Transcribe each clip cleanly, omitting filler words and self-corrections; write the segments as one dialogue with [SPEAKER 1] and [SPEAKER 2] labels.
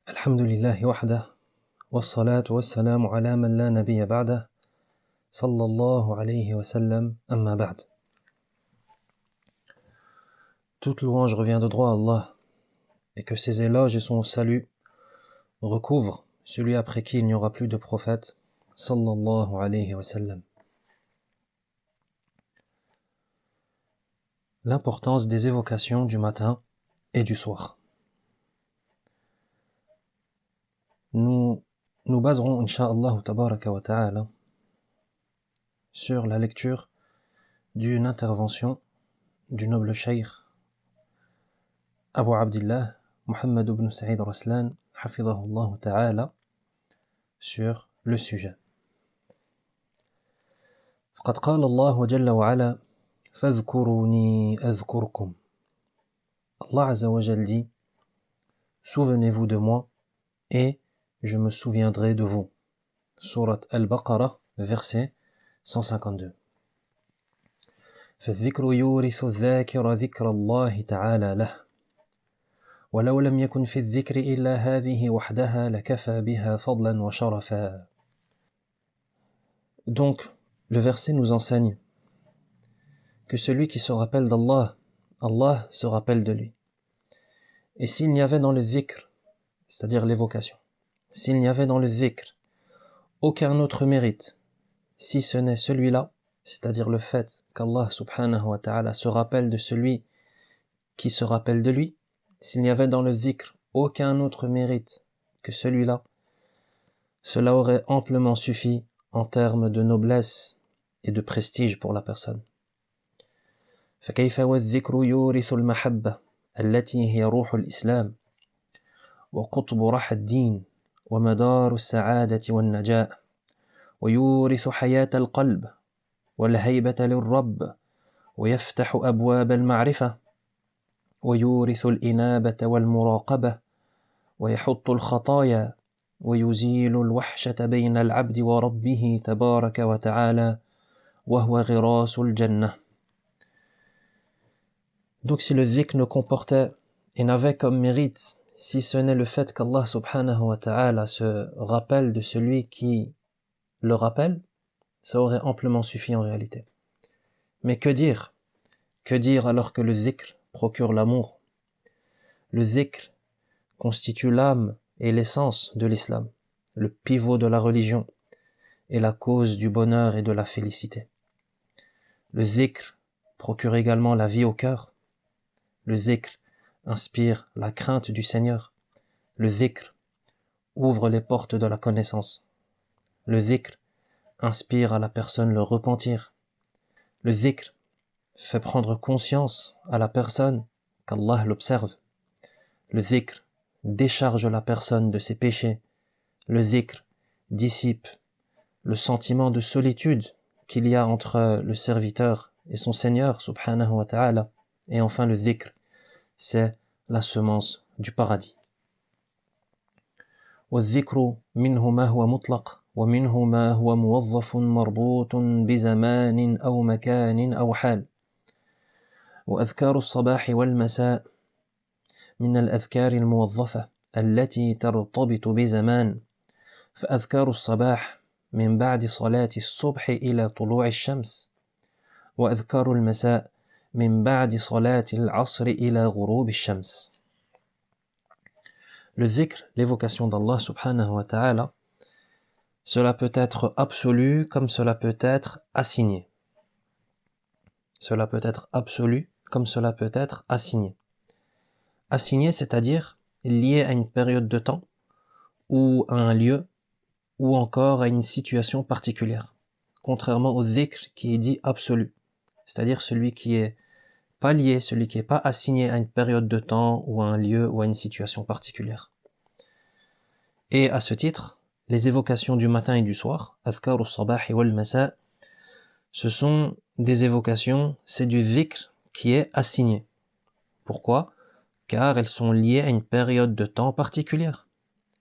[SPEAKER 1] الحمد لله وحده والصلاة والسلام على من لا نبي بعده صلى الله عليه وسلم أما بعد. Toute louange revient de droit à Allah et que ses éloges et son salut recouvrent celui après qui il n'y aura plus de prophète sallallahu alayhi wa sallam. L'importance des évocations du matin et du soir. Nous baserons, incha'Allah tabaraka wa ta'ala, sur la lecture d'une intervention du noble cheikh Abu Abdillah Muhammad ibn Saïd Raslan, hafidhahullah ta'ala, sur le sujet. فقد قال الله جل وعلا فاذكروني أذكركم. Allah Azza wa Jal dit: souvenez-vous de moi et je me souviendrai de vous. Sourate Al-Baqarah, verset 152. فالذكر يورث الذاكر ذكر الله تعالى له ولو لم يكن في الذكر إلا هذه وحدها لكفى بها فضلا وشرفا. Donc, le verset nous enseigne que celui qui se rappelle d'Allah, Allah se rappelle de lui. Et s'il n'y avait dans le zikr, c'est-à-dire l'évocation, s'il n'y avait dans le zikr aucun autre mérite, si ce n'est celui-là, c'est-à-dire le fait qu'Allah subhanahu wa ta'ala se rappelle de celui qui se rappelle de lui, s'il n'y avait dans le zikr aucun autre mérite que celui-là, cela aurait amplement suffi en termes de noblesse et de prestige pour la personne. فكيف والذكر يورث المحبة التي هي روح الإسلام وقطب رحى الدين ومدار السعادة والنجاة ويورث حياة القلب والهيبة للرب ويفتح أبواب المعرفة ويورث الإنابة والمراقبة ويحط الخطايا ويزيل الوحشة بين العبد وربه تبارك وتعالى وهو غراس الجنة. Donc si le dhikr ne comportait et n'avait comme mérite, si ce n'est le fait qu'Allah subhanahu wa ta'ala se rappelle de celui qui le rappelle, ça aurait amplement suffi en réalité. Mais que dire? Que dire alors que le dhikr procure l'amour? Le dhikr constitue l'âme et l'essence de l'islam, le pivot de la religion et la cause du bonheur et de la félicité. Le dhikr procure également la vie au cœur. Le dhikr inspire la crainte du Seigneur. Le dhikr ouvre les portes de la connaissance. Le dhikr inspire à la personne le repentir. Le dhikr fait prendre conscience à la personne qu'Allah l'observe. Le dhikr décharge la personne de ses péchés. Le dhikr dissipe le sentiment de solitude qu'il y a entre le serviteur et son Seigneur subhanahu wa ta'ala. Et enfin le dhikr, c'est la semence du paradis. والذكر منه ما هو مطلق ومنه ما هو موظف مربوط بزمان أو مكان أو حال. وأذكار الصباح والمساء من الأذكار الموظفة التي ترتبط بزمان، فأذكار الصباح من بعد صلاة الصبح إلى طلوع الشمس، وأذكار المساء من بعد صلاة العصر إلى غروب الشمس. Le dhikr, l'évocation d'Allah subhanahu wa ta'ala, cela peut être absolu comme cela peut être assigné. Cela peut être absolu comme cela peut être assigné. Assigné, c'est-à-dire lié à une période de temps ou à un lieu ou encore à une situation particulière. Contrairement au dhikr qui est dit absolu, c'est-à-dire celui qui est pas lié, celui qui n'est pas assigné à une période de temps ou à un lieu ou à une situation particulière. Et à ce titre, les évocations du matin et du soir, Adhkar al-Sabah wal Masa, ce sont des évocations, c'est du dhikr qui est assigné. Pourquoi? Car elles sont liées à une période de temps particulière.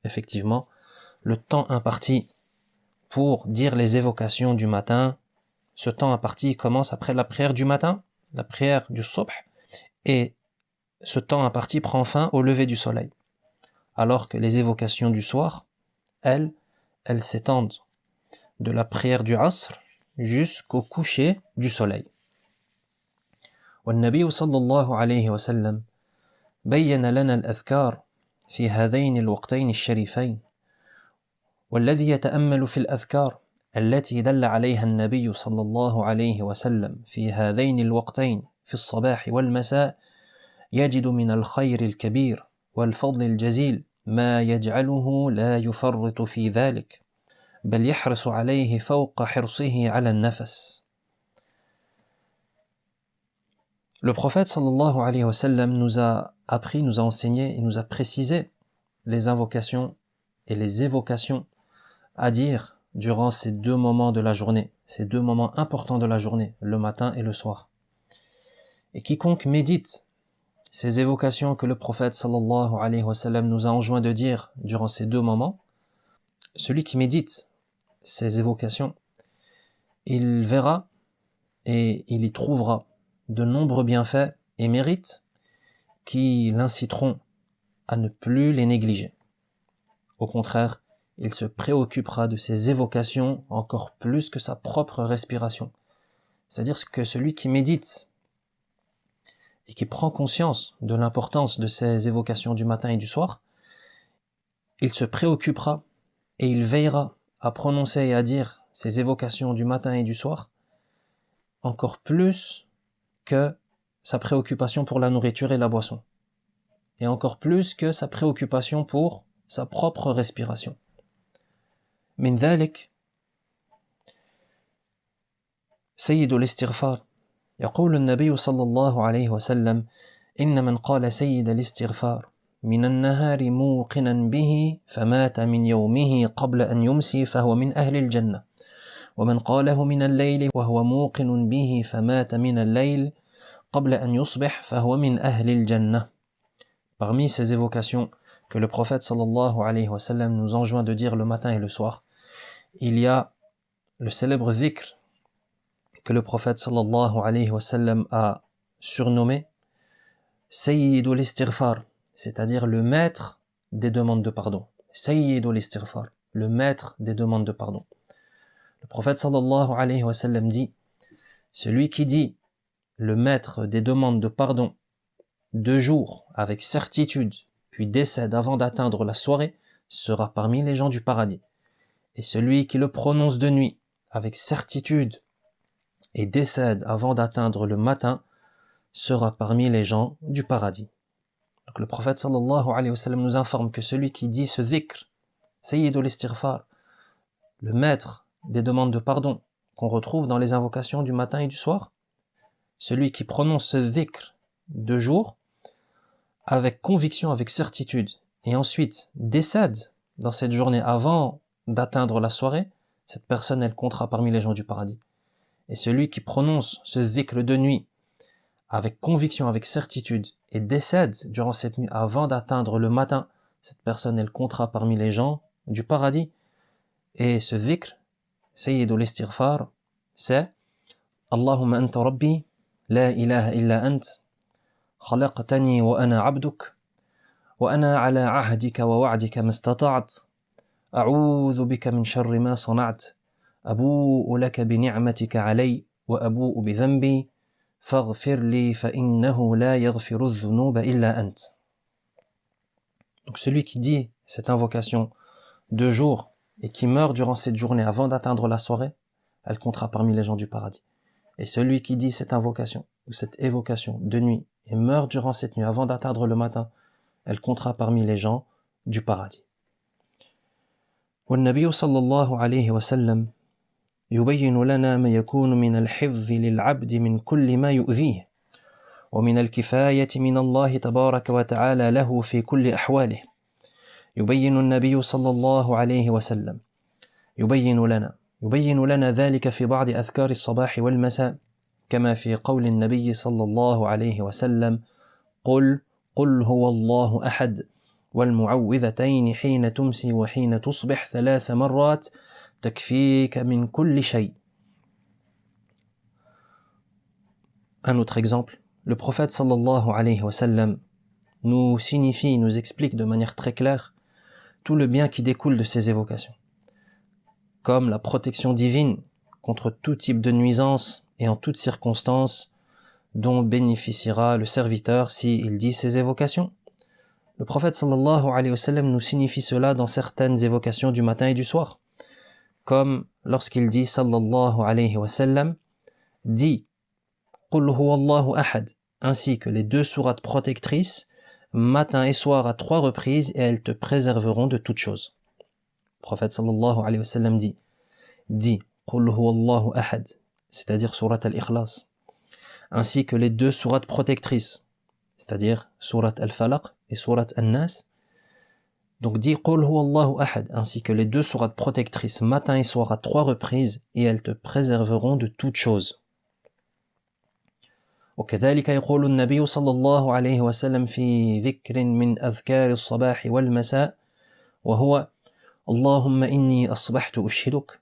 [SPEAKER 1] Effectivement, le temps imparti pour dire les évocations du matin, ce temps imparti commence après la prière du matin, la prière du subh, et ce temps imparti prend fin au lever du soleil. alors que les évocations du soir, elles s'étendent de la prière du Asr jusqu'au coucher du soleil. والنبي صلى الله عليه وسلم بين لنا الأذكار في هذين الوقتين الشريفين، والذي يتأمل في الأذكار التي دل عليها النبي صلى الله عليه وسلم في هذين الوقتين في الصباح والمساء يجد من الخير الكبير والفضل الجزيل ما يجعله لا يفرط في ذلك، بل يحرص عليه فوق حرصه على النفس. Le prophète sallallahu alayhi wa sallam nous a appris, nous a enseigné et nous a précisé les invocations et les évocations à dire durant ces deux moments de la journée, ces deux moments importants de la journée, le matin et le soir. Et quiconque médite ces évocations que le prophète sallallahu alayhi wa sallam nous a enjoint de dire durant ces deux moments, celui qui médite ces évocations, il verra et il y trouvera de nombreux bienfaits et mérites qui l'inciteront à ne plus les négliger. Au contraire, il se préoccupera de ces évocations encore plus que sa propre respiration. C'est-à-dire que celui qui médite et qui prend conscience de l'importance de ces évocations du matin et du soir, il se préoccupera et il veillera à prononcer et à dire ces évocations du matin et du soir encore plus que sa préoccupation pour la nourriture et la boisson, et encore plus que sa préoccupation pour sa propre respiration. من ذلك سيد الاستغفار يقول النبي صلى الله عليه وسلم إن من قال سيد الاستغفار من النهار موقنا به فمات من يومه قبل أن يمسي فهو من أهل الجنة ومن قاله من الليل وهو موقن به فمات من الليل قبل أن يصبح فهو من أهل الجنة. Parmi ces évocations que le prophète sallallahu alayhi wa sallam nous enjoint de dire le matin et le soir, il y a le célèbre dhikr que le prophète sallallahu alayhi wa sallam a surnommé Sayyidul Istighfar, c'est-à-dire le maître des demandes de pardon. Sayyidul Istighfar, le maître des demandes de pardon. Le prophète sallallahu alayhi wa sallam dit, celui qui dit le maître des demandes de pardon 2 jours avec certitude, puis décède avant d'atteindre la soirée, sera parmi les gens du paradis. Et celui qui le prononce de nuit avec certitude et décède avant d'atteindre le matin, sera parmi les gens du paradis. Donc le prophète sallallahu alayhi wa sallam nous informe que celui qui dit ce dhikr, Sayyidul Istighfar, le maître des demandes de pardon qu'on retrouve dans les invocations du matin et du soir, celui qui prononce ce dhikr 2 jours avec conviction, avec certitude, et ensuite décède dans cette journée avant d'atteindre la soirée, cette personne elle comptera parmi les gens du paradis. Et celui qui prononce ce dhikr de nuit avec conviction, avec certitude, et décède durant cette nuit avant d'atteindre le matin, cette personne elle comptera parmi les gens du paradis. Et ce dhikr, Sayyidul Istighfar, c'est Allahumma anta rabbi, la ilaha illa ant, خلقتني وأنا عبدك وأنا على عهدك ووعدك ما استطعت أعوذ بك من شر ما صنعت أبوء لك بنعمتك علي وأبوء بذنبي فاغفر لي فإنه لا يغفر الذنوب إلا أنت. Donc celui qui dit cette invocation 2 jours et qui meurt durant cette journée avant d'atteindre la soirée, elle comptera parmi les gens du paradis. Et celui qui dit cette invocation ou cette évocation de nuit et meurt durant cette nuit avant d'atteindre le matin, elle comptera parmi les gens du paradis. والنبي صلى الله عليه وسلم يبين لنا ما يكون من الحفظ للعبد من كل ما يؤذيه ومن الكفاية من الله تبارك وتعالى له في كل أحواله. يبين النبي صلى الله عليه وسلم يبين لنا ذلك في بعض أذكار الصباح والمساء، كما في قول النبي صلى الله عليه وسلم قل هو الله أحد والمعوذتين حين تمسي وحين تصبح 3 مرات تكفيك من كل شيء. Un autre exemple, le prophète sallallahu alayhi wa sallam nous signifie, nous explique de manière très claire tout le bien qui découle de ces évocations, comme la protection divine contre tout type de nuisance et en toutes circonstances dont bénéficiera le serviteur s'il dit ces évocations. Le prophète sallallahu alayhi wa sallam nous signifie cela dans certaines évocations du matin et du soir, comme lorsqu'il dit sallallahu alayhi wa sallam, dit Qul huwallahu ahad, ainsi que les 2 sourates protectrices, matin et soir à 3 reprises, et elles te préserveront de toutes choses. Le prophète sallallahu alayhi wa sallam dit Qul huwallahu ahad, c'est-à-dire surat al-Ikhlas, ainsi que les 2 sourates protectrices, c'est-à-dire surat al-Falaq et surat al-Nas. Donc dit Qul huwallahu ahad, ainsi que les 2 sourates protectrices matin et soir à 3 reprises, et elles te préserveront de toutes choses. وكذلك يقول النبي صلى الله عليه وسلم في ذكر من أذكار الصباح والمساء وهو اللهم إني أصبحت أشهدك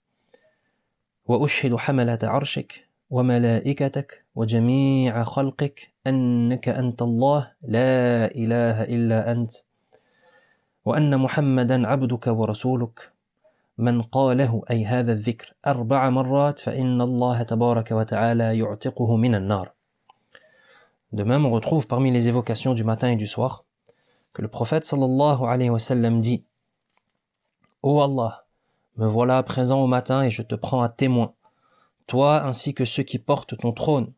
[SPEAKER 1] وأشهد حملة عرشك وملائكتك وجميع خلقك أنك أنت الله لا إله إلا أنت وأن محمدا عبدك ورسولك من قاله أي هذا الذكر 4 مرات فإن الله تبارك وتعالى يعتقه من النار. De même, on retrouve parmi les évocations du matin et du soir que le prophète sallallahu alayhi wa sallam dit « Ô Allah, me voilà présent au matin et je te prends à témoin, toi ainsi que ceux qui portent ton trône,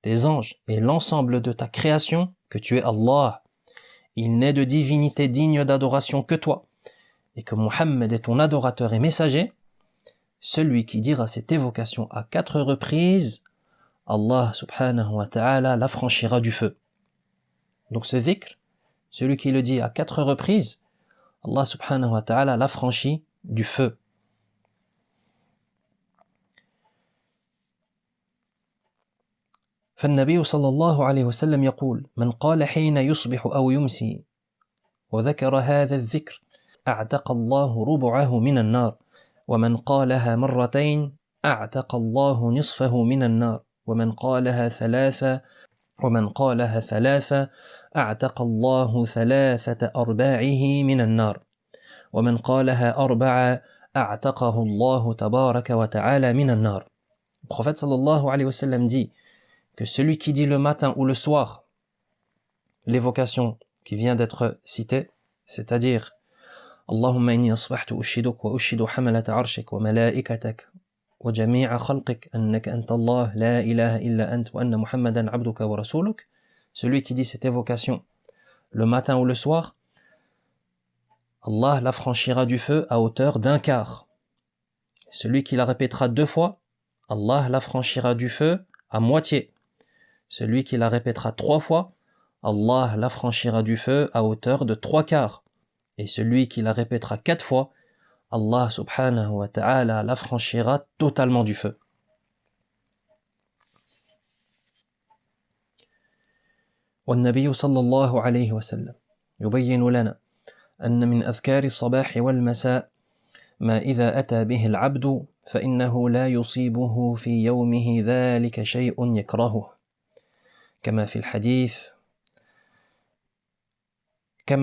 [SPEAKER 1] tes anges et l'ensemble de ta création, que tu es Allah. Il n'est de divinité digne d'adoration que toi, et que Muhammad est ton adorateur et messager. Celui qui dira cette évocation à 4 reprises, Allah subhanahu wa ta'ala l'affranchira du feu. » Donc ce dhikr, celui qui le dit à 4 reprises, Allah subhanahu wa ta'ala l'affranchit du feu. فالنبي صلى الله عليه وسلم يقول من قال حين يصبح أو يمسي وذكر هذا الذكر أعتق الله ربعه من النار ومن قالها مرتين أعتق الله نصفه من النار ومن قالها ثلاثة أعتق الله 3/4 من النار ومن قالها 4 أعتقه الله تبارك وتعالى من النار. Le prophète sallallahu alayhi wa sallam dit que celui qui dit le matin ou le soir l'évocation qui vient d'être citée, c'est-à-dire Allahumma inni asbahtu ushhiduk wa ushhidu hamalata arshik wa malaikatak wa jami'a khalqik annaka anta Allah la ilaha illa ant wa anna Muhammadan abduka wa rasuluk, celui qui dit cette évocation le matin ou le soir, Allah l'affranchira du feu à hauteur d'1/4. Celui qui la répétera 2 fois, Allah l'affranchira du feu à moitié. Celui qui la répétera 3 fois, Allah l'affranchira du feu à hauteur de 3/4. Et celui qui la répétera 4 fois, Allah subhanahu wa ta'ala l'affranchira totalement du feu. والنبي صلى الله عليه وسلم يبين لنا أن من أذكار الصباح والمساء ما إذا أتى به العبد فإنه لا يصيبه في يومه ذلك شيء يكرهه كما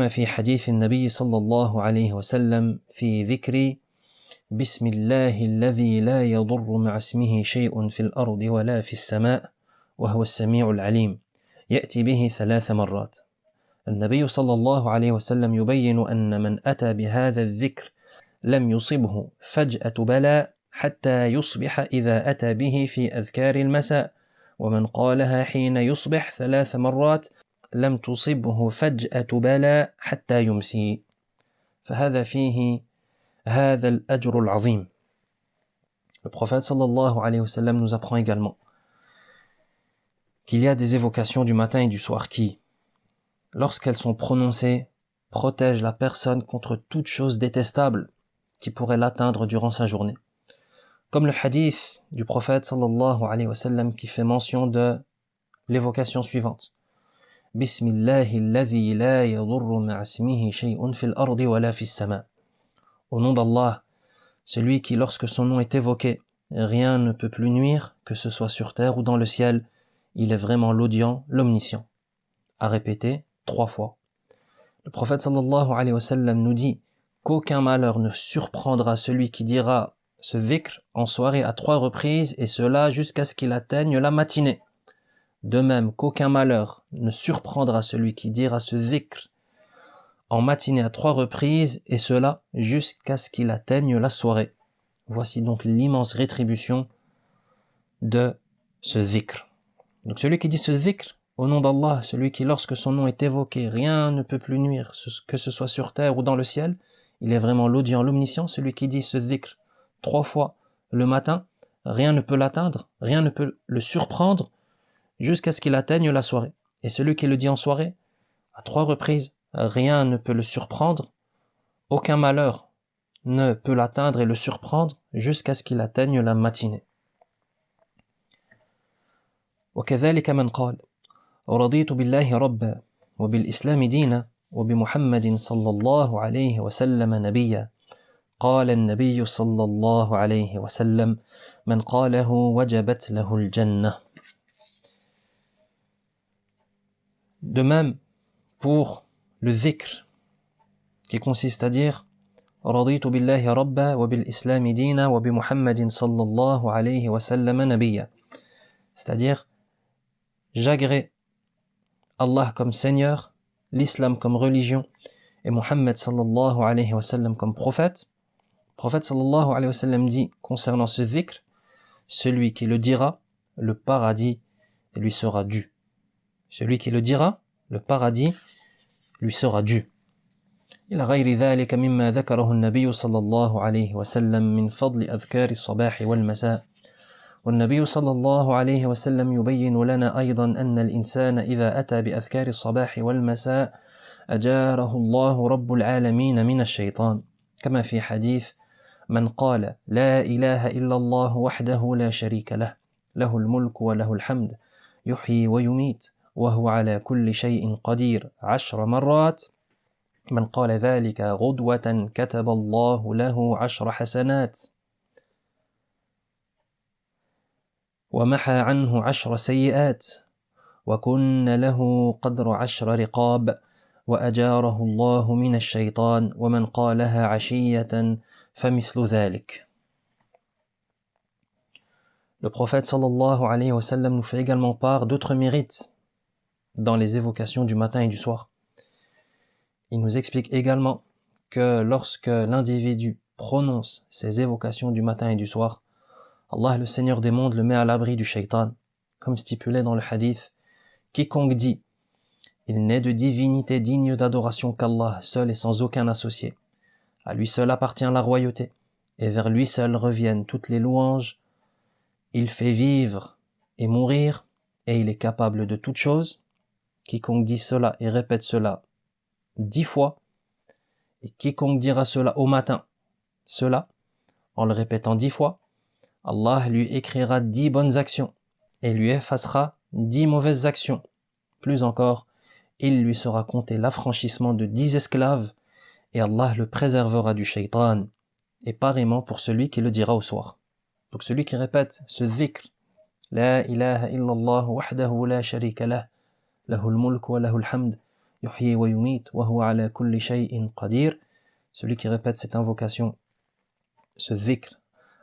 [SPEAKER 1] في حديث النبي صلى الله عليه وسلم في ذكر بسم الله الذي لا يضر مع اسمه شيء في الأرض ولا في السماء وهو السميع العليم يأتي به 3 مرات. النبي صلى الله عليه وسلم يبين أن من أتى بهذا الذكر لم يصبه فجأة بلاء حتى يصبح إذا أتى به في أذكار المساء ومن قالها حين يصبح 3 مرات لم تصبه فجأة بلاء حتى يمسي فهذا فيه هذا الأجر العظيم. Le prophète sallallahu alayhi wa sallam nous apprend également qu'il y a des évocations du matin et du soir qui, lorsqu'elles sont prononcées, protègent la personne contre toute chose détestable qui pourrait l'atteindre durant sa journée. Comme le hadith du prophète sallallahu alayhi wa sallam qui fait mention de l'évocation suivante. Bismillahi alladhi la yadurru ma'asmihi shay'un fil ardi wa la fis sama. Au nom d'Allah, celui qui lorsque son nom est évoqué, rien ne peut plus nuire, que ce soit sur terre ou dans le ciel, il est vraiment l'audient, l'omniscient. À répéter 3 fois. Le prophète sallallahu alayhi wa sallam nous dit qu'aucun malheur ne surprendra celui qui dira ce dhikr en soirée à 3 reprises, et cela jusqu'à ce qu'il atteigne la matinée. De même qu'aucun malheur ne surprendra celui qui dira ce dhikr en matinée à 3 reprises, et cela jusqu'à ce qu'il atteigne la soirée. Voici donc l'immense rétribution de ce dhikr. Donc celui qui dit ce dhikr au nom d'Allah, celui qui lorsque son nom est évoqué, rien ne peut plus nuire, que ce soit sur terre ou dans le ciel, il est vraiment l'audient, l'omniscient. Celui qui dit ce dhikr 3 fois le matin, rien ne peut l'atteindre, rien ne peut le surprendre jusqu'à ce qu'il atteigne la soirée. Et celui qui le dit en soirée, à 3 reprises, rien ne peut le surprendre, aucun malheur ne peut l'atteindre et le surprendre jusqu'à ce qu'il atteigne la matinée. وكذلك من قال رضيت بالله ربا وبالإسلام دينا وبمحمد صلى الله عليه وسلم نبيا قال النبي صلى الله عليه وسلم من قاله وجبت له الجنة. De même pour le dhikr qui consiste à dire رضيت بالله ربا وبالإسلام دينا وبمحمد صلى الله عليه وسلم نبيا, c'est-à-dire j'agrée Allah comme Seigneur, l'islam comme religion et Mohammed sallallahu alayhi wa sallam comme prophète. Le prophète sallallahu alayhi wa sallam dit concernant ce dhikr, celui qui le dira, le paradis lui sera dû. Celui qui le dira, le paradis lui sera dû. إلى غير ذلك مما ذكره النبي صلى الله عليه وسلم من فضل أذكار الصباح والمساء. والنبي صلى الله عليه وسلم يبين لنا أيضا أن الإنسان إذا أتى بأذكار الصباح والمساء أجاره الله رب العالمين من الشيطان, كما في حديث من قال لا إله إلا الله وحده لا شريك له له الملك وله الحمد يحيي ويميت وهو على كل شيء قدير 10 مرات من قال ذلك غدوة كتب الله له 10 حسنات ومحى عنه 10 سيئات وكن له قدر 10 رقاب وأجاره الله من الشيطان ومن قالها عشية فمثل ذلك. Le prophète sallallahu alayhi wa sallam nous fait également part d'autres mérites dans les évocations du matin et du soir. Il nous explique également que lorsque l'individu prononce ces évocations du matin et du soir, Allah, le Seigneur des mondes, le met à l'abri du shaitan, comme stipulé dans le hadith. Quiconque dit « Il n'est de divinité digne d'adoration qu'Allah, seul et sans aucun associé. À lui seul appartient la royauté, et vers lui seul reviennent toutes les louanges. Il fait vivre et mourir, et il est capable de toutes choses. Quiconque dit cela et répète cela 10 fois, et quiconque dira cela au matin, cela, en le répétant 10 fois, Allah lui écrira 10 bonnes actions et lui effacera 10 mauvaises actions. Plus encore, il lui sera compté l'affranchissement de 10 esclaves et Allah le préservera du shaitan, et pareillement pour celui qui le dira au soir. Donc celui qui répète ce dhikr, La ilaha illallah wahdahu la sharika lah, lahul mulk wa lahul hamd, yuhyi wa yumit wa huwa ala kulli shay'in qadir, celui qui répète cette invocation, ce dhikr,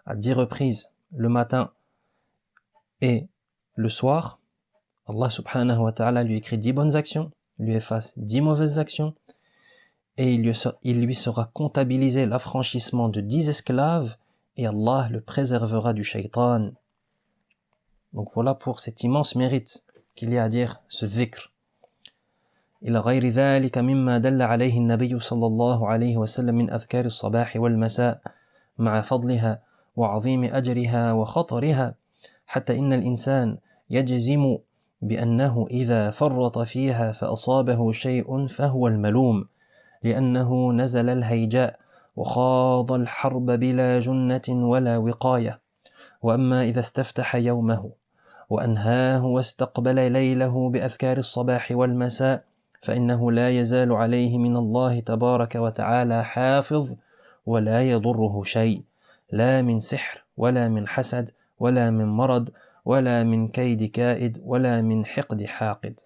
[SPEAKER 1] à 10 reprises le matin et le soir, Allah subhanahu wa ta'ala lui écrit 10 bonnes actions, lui efface 10 mauvaises actions, et il lui sera comptabilisé l'affranchissement de 10 esclaves, et Allah le préservera du shaitan. Donc voilà pour cet immense mérite qu'il y a à dire ce dhikr. إلى غير ذلك مما دل عليه النبي صلى الله عليه وسلم من أذكار الصباح والمساء مع فضلها وعظيم أجرها وخطرها حتى إن الإنسان يجزم بأنه إذا فرط فيها فأصابه شيء فهو الملوم لأنه نزل الهيجاء وخاض الحرب بلا جنة ولا وقاية. وأما إذا استفتح يومه وأنهاه واستقبل ليله بأذكار الصباح والمساء فإنه لا يزال عليه من الله تبارك وتعالى حافظ ولا يضره شيء لا من سحر ولا من حسد ولا من مرض ولا من كيد كائد ولا من حقد حاقد.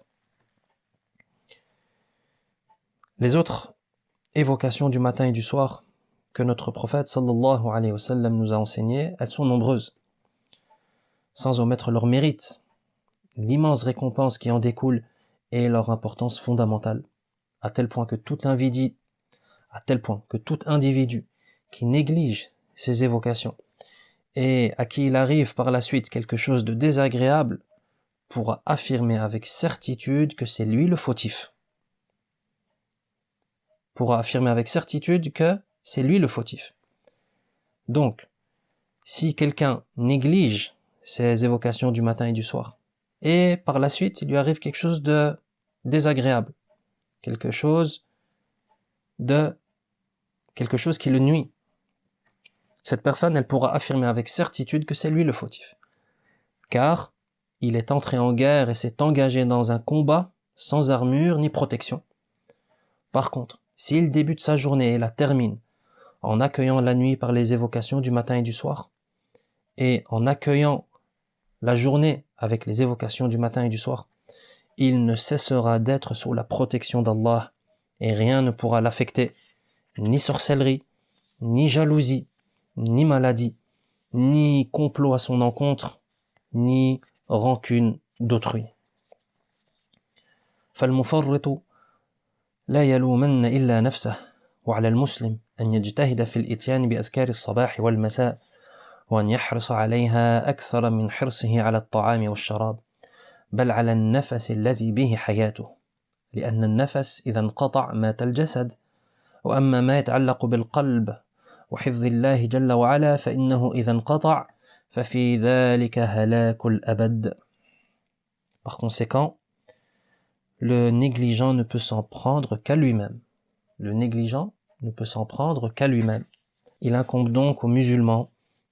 [SPEAKER 1] Les autres évocations du matin et du soir que notre prophète sallallahu alayhi wa sallam nous a enseignées, elles sont nombreuses, sans omettre leur mérite, l'immense récompense qui en découle et leur importance fondamentale, à tel point que tout individu qui néglige ces évocations et à qui il arrive par la suite quelque chose de désagréable pourra affirmer avec certitude que c'est lui le fautif. Donc, si quelqu'un néglige ces évocations du matin et du soir, et par la suite il lui arrive quelque chose de désagréable, quelque chose qui le nuit, cette personne, elle pourra affirmer avec certitude que c'est lui le fautif, car il est entré en guerre et s'est engagé dans un combat sans armure ni protection. Par contre, s'il débute sa journée et la termine en accueillant la nuit par les évocations du matin et du soir, et en accueillant la journée avec les évocations du matin et du soir, il ne cessera d'être sous la protection d'Allah et rien ne pourra l'affecter, ni sorcellerie, ni jalousie, ni maladie, ni complot à son encontre, ni rancune d'autrui. فالمفرط لا يلومن إلا نفسه وعلى المسلم أن يجتهد في الإتيان بأذكار الصباح والمساء وأن يحرص عليها أكثر من حرصه على الطعام والشراب بل على النفس الذي به حياته لأن النفس إذا انقطع مات الجسد وأما ما يتعلق بالقلب وحفظ الله جل وعلا فإنه إذا انقطع ففي ذلك هلاك الأبد. Par conséquent, le négligent ne peut s'en prendre qu'à lui-même. Il incombe donc aux musulmans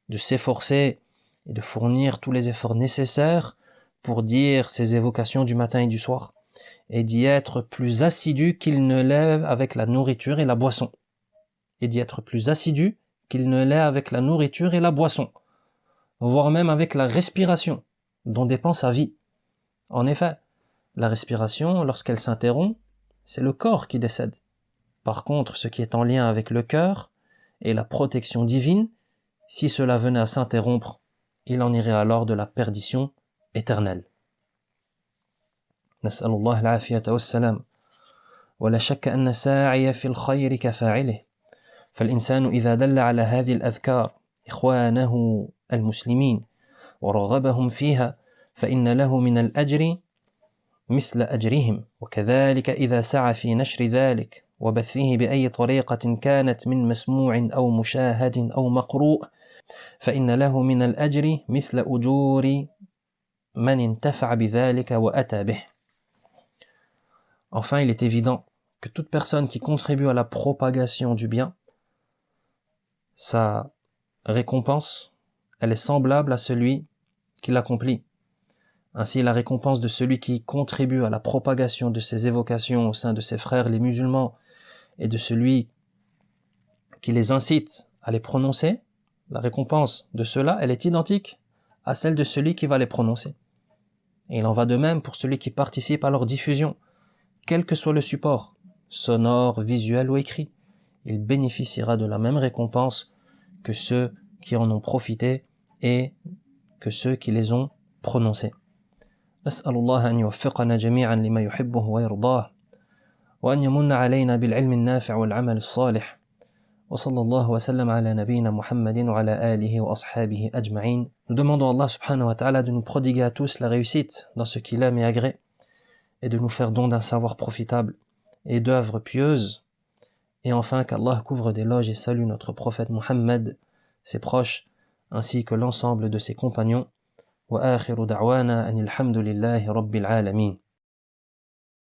[SPEAKER 1] de s'efforcer et de fournir tous les efforts nécessaires pour dire ces évocations du matin et du soir, et d'y être plus assidus qu'ils ne l'est avec la nourriture et la boisson. Voire même avec la respiration, dont dépend sa vie. En effet, la respiration, lorsqu'elle s'interrompt, c'est le corps qui décède. Par contre, ce qui est en lien avec le cœur et la protection divine, si cela venait à s'interrompre, il en irait alors de la perdition éternelle. نسأل الله العافية والسلام ولا شك أن الساعي في الخير كفاعله فالإنسان إذا دل على هذه الأذكار إخوانه المسلمين ورغبهم فيها فإن له من الأجر مثل أجرهم وكذلك إذا سعى في نشر ذلك وبثه بأي طريقة كانت من مسموع أو مشاهد أو مقروء فإن له من الأجر مثل أجور من انتفع بذلك وأتى به. Enfin, il est évident que toute personne qui contribue à la propagation du bien, sa récompense, elle est semblable à celui qui l'accomplit. Ainsi, la récompense de celui qui contribue à la propagation de ces évocations au sein de ses frères les musulmans et de celui qui les incite à les prononcer, la récompense de cela, elle est identique à celle de celui qui va les prononcer. Et il en va de même pour celui qui participe à leur diffusion, quel que soit le support, sonore, visuel ou écrit. Il bénéficiera de la même récompense que ceux qui en ont profité et que ceux qui les ont prononcés. نسأل الله أن يوفقنا جميعا لما يحبه ويرضاه وأن يمن علينا بالعلم النافع والعمل الصالح وصلى الله وسلم على نبينا محمد وعلى آله وأصحابه أجمعين. Nous demandons à Allah subhanahu wa ta'ala de nous prodiguer à tous la réussite dans ce qu'il aime et agrée et de nous faire don d'un savoir profitable et d'œuvres pieuses, et enfin qu'Allah couvre d'éloges et salue notre prophète Muhammad, ses proches, ainsi que l'ensemble de ses compagnons. Wa akhiru da'wana anil hamdulillahi rabbil alamin.